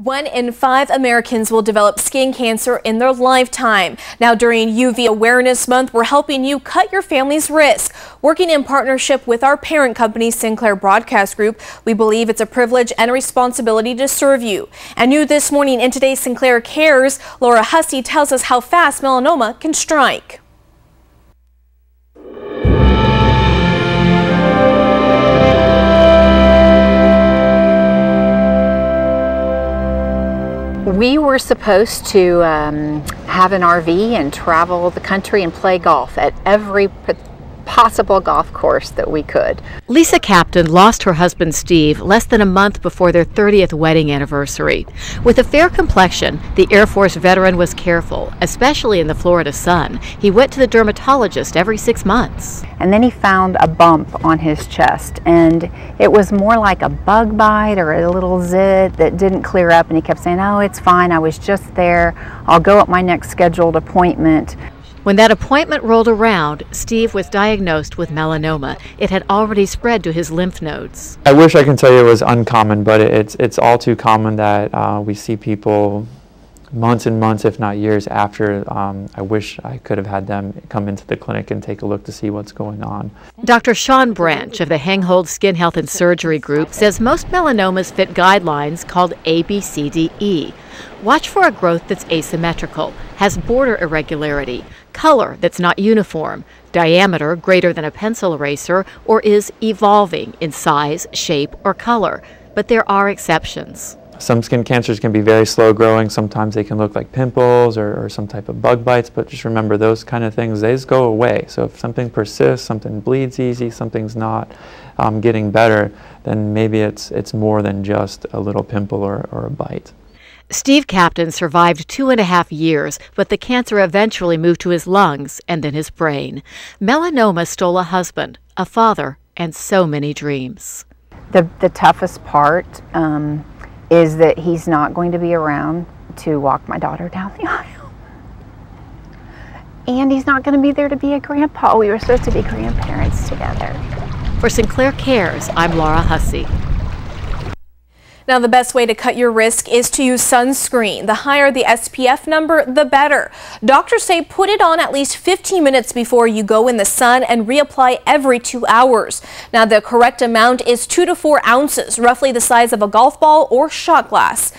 1 in 5 Americans will develop skin cancer in their lifetime. Now, during UV Awareness Month, we're helping you cut your family's risk. Working in partnership with our parent company, Sinclair Broadcast Group, we believe it's a privilege and a responsibility to serve you. And new this morning in today's Sinclair Cares, Laura Hussey tells us how fast melanoma can strike. We were supposed to have an RV and travel the country and play golf at every possible golf course that we could. Lisa Captain lost her husband Steve less than a month before their 30th wedding anniversary. With a fair complexion, the Air Force veteran was careful, especially in the Florida sun. He went to the dermatologist every 6 months. And then he found a bump on his chest, and it was more like a bug bite or a little zit that didn't clear up, and he kept saying, "Oh, it's fine, I was just there, I'll go at my next scheduled appointment." When that appointment rolled around, Steve was diagnosed with melanoma. It had already spread to his lymph nodes. I wish I could tell you it was uncommon, but it's all too common that we see people months and months, if not years after. I wish I could have had them come into the clinic and take a look to see what's going on. Dr. Sean Branch of the HENGHOLD Skin Health and Surgery Group says most melanomas fit guidelines called ABCDE. Watch for a growth that's asymmetrical, has border irregularity, color that's not uniform, diameter greater than a pencil eraser, or is evolving in size, shape, or color. But there are exceptions. Some skin cancers can be very slow growing. Sometimes they can look like pimples or some type of bug bites, but just remember those kind of things, they just go away. So if something persists, something bleeds easy, something's not getting better, then maybe it's more than just a little pimple or a bite. Steve Captain survived 2.5 years, but the cancer eventually moved to his lungs and then his brain. Melanoma stole a husband, a father, and so many dreams. The toughest part is that he's not going to be around to walk my daughter down the aisle. And he's not going to be there to be a grandpa. We were supposed to be grandparents together. For Sinclair Cares, I'm Laura Hussey. Now, the best way to cut your risk is to use sunscreen. The higher the SPF number, the better. Doctors say put it on at least 15 minutes before you go in the sun and reapply every 2 hours. Now, the correct amount is 2 to 4 ounces, roughly the size of a golf ball or shot glass.